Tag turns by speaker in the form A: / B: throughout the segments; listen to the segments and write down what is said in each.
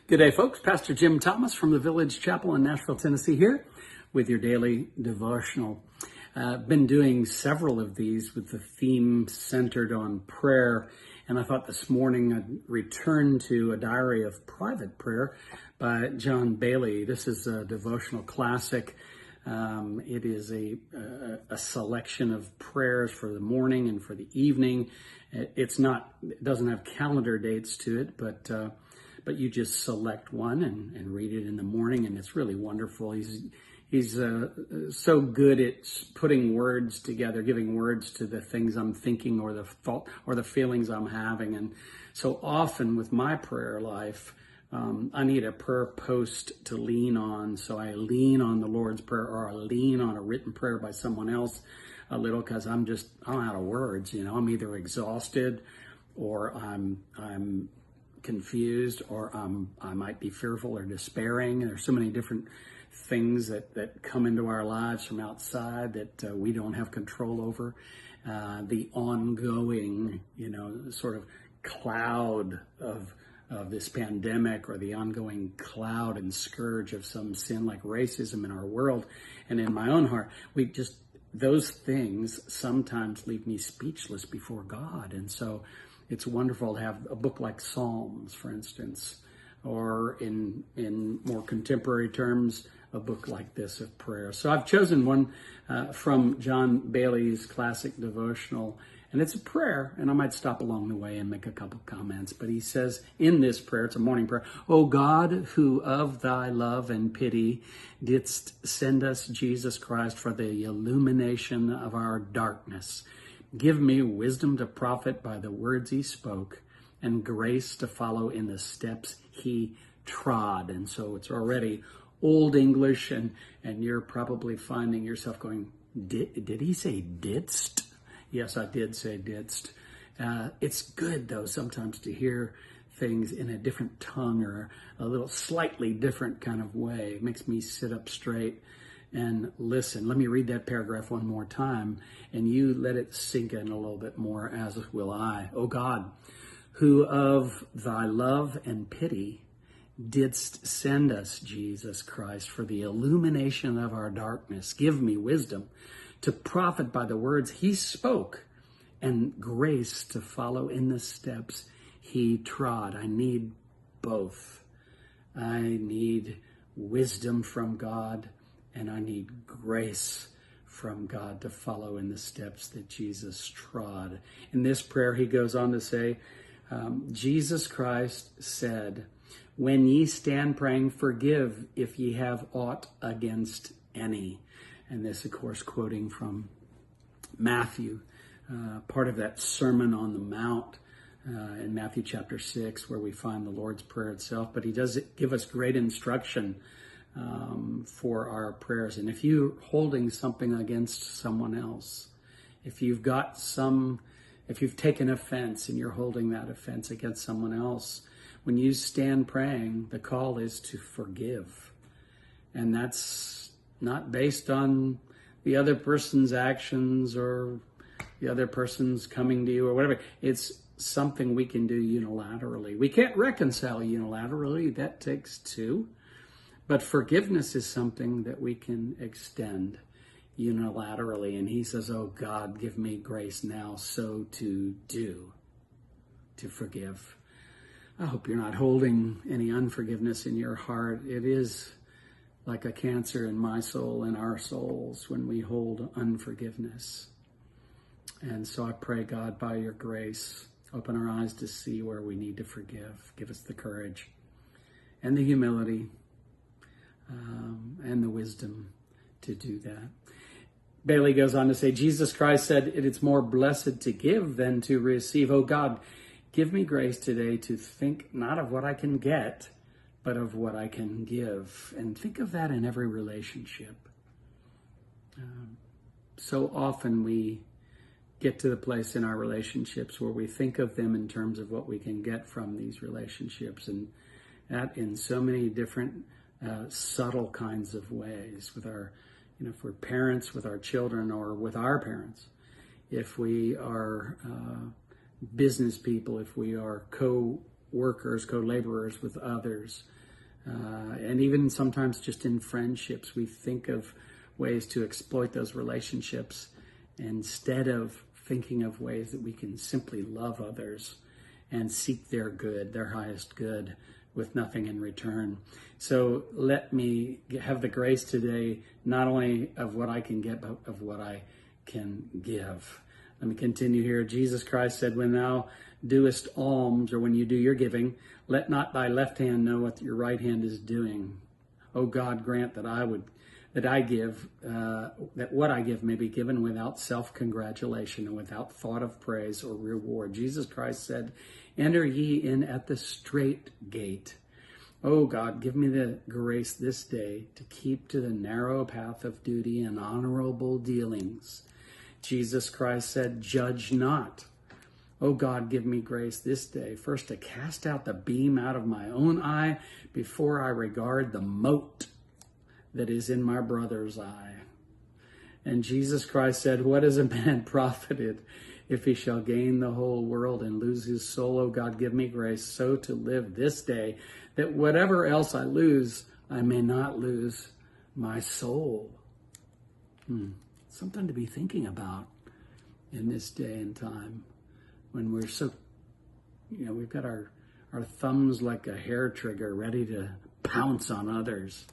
A: Good day, folks. Pastor Jim Thomas from the Village Chapel in Nashville, Tennessee here with your daily devotional. Been doing several of these with the theme centered on prayer, and I thought this morning I'd return to A Diary of Private Prayer by John Baillie. This is a devotional classic. It is a selection of prayers for the morning and for the evening. It doesn't have calendar dates to it, but you just select one and read it in the morning, and it's really wonderful. He's so good at putting words together, giving words to the things I'm thinking or the thought or the feelings I'm having. And so often with my prayer life, I need a prayer post to lean on. So I lean on the Lord's Prayer, or I lean on a written prayer by someone else a little, because I'm out of words. I'm either exhausted, or I'm confused, or I might be fearful or despairing. There's so many different things that come into our lives from outside that we don't have control over. The ongoing, sort of cloud of this pandemic, or the ongoing cloud and scourge of some sin like racism in our world and in my own heart. Those things sometimes leave me speechless before God. And so it's wonderful to have a book like Psalms, for instance, or in more contemporary terms, a book like this of prayer. So I've chosen one from John Baillie's classic devotional, and it's a prayer, and I might stop along the way and make a couple comments. But he says in this prayer, it's a morning prayer, "O God, who of thy love and pity didst send us Jesus Christ for the illumination of our darkness, give me wisdom to profit by the words he spoke, and grace to follow in the steps he trod." And so it's already Old English, and you're probably finding yourself going, did he say didst? Yes, I did say didst. It's good, though, sometimes to hear things in a different tongue or a little slightly different kind of way. It makes me sit up straight and listen. Let me read that paragraph one more time, and you let it sink in a little bit more, as will I. "O God, who of thy love and pity didst send us Jesus Christ for the illumination of our darkness, give me wisdom to profit by the words he spoke, and grace to follow in the steps he trod." I need both. I need wisdom from God, and I need grace from God to follow in the steps that Jesus trod. In this prayer, he goes on to say, Jesus Christ said, "When ye stand praying, forgive if ye have aught against any." And this, of course, quoting from Matthew, part of that Sermon on the Mount in Matthew chapter 6, where we find the Lord's Prayer itself. But he does give us great instruction for our prayers. And if you're holding something against someone else, if you've taken offense and you're holding that offense against someone else, when you stand praying, the call is to forgive. And that's not based on the other person's actions or the other person's coming to you or whatever. It's something we can do unilaterally. We can't reconcile unilaterally. That takes two. But forgiveness is something that we can extend unilaterally. And he says, "Oh God, give me grace now so to do, to forgive." I hope you're not holding any unforgiveness in your heart. It is like a cancer in my soul and our souls when we hold unforgiveness. And so I pray, God, by your grace, open our eyes to see where we need to forgive. Give us the courage and the humility and the wisdom to do that. Baillie goes on to say, Jesus Christ said, "It is more blessed to give than to receive. Oh God, give me grace today to think not of what I can get, but of what I can give." And think of that in every relationship. So often we get to the place in our relationships where we think of them in terms of what we can get from these relationships, and that in so many different subtle kinds of ways with our, if we're parents with our children or with our parents, if we are business people, if we are co-workers, co-laborers with others. And even sometimes just in friendships, we think of ways to exploit those relationships instead of thinking of ways that we can simply love others and seek their good, their highest good, with nothing in return. So let me have the grace today, not only of what I can get, but of what I can give. Let me continue here. Jesus Christ said, when thou doest alms, or when you do your giving, let not thy left hand know what your right hand is doing. O God, grant that that what I give may be given without self-congratulation and without thought of praise or reward. Jesus Christ said, enter ye in at the strait gate. Oh God, give me the grace this day to keep to the narrow path of duty and honorable dealings. Jesus Christ said, judge not. Oh God, give me grace this day, first to cast out the beam out of my own eye before I regard the mote that is in my brother's eye. And Jesus Christ said, what is a man profited if he shall gain the whole world and lose his soul? Oh God, give me grace so to live this day that whatever else I lose, I may not lose my soul. Something to be thinking about in this day and time when we're so, we've got our thumbs like a hair trigger ready to pounce on others,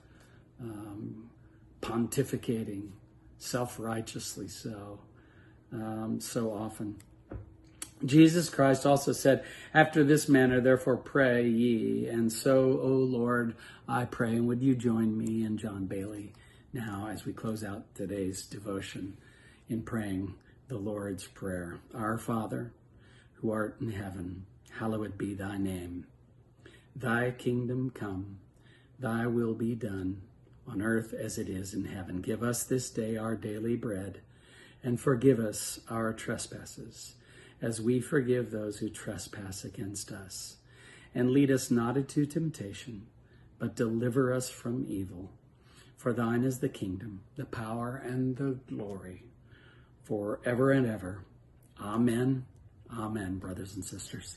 A: pontificating, self-righteously so often. Jesus Christ also said, after this manner, therefore pray ye. And so, O Lord, I pray. And would you join me and John Baillie now as we close out today's devotion in praying the Lord's Prayer. Our Father, who art in heaven, hallowed be thy name. Thy kingdom come, thy will be done on earth as it is in heaven. Give us this day our daily bread, and forgive us our trespasses, as we forgive those who trespass against us. And lead us not into temptation, but deliver us from evil. For thine is the kingdom, the power, and the glory, forever and ever. Amen. Amen, brothers and sisters.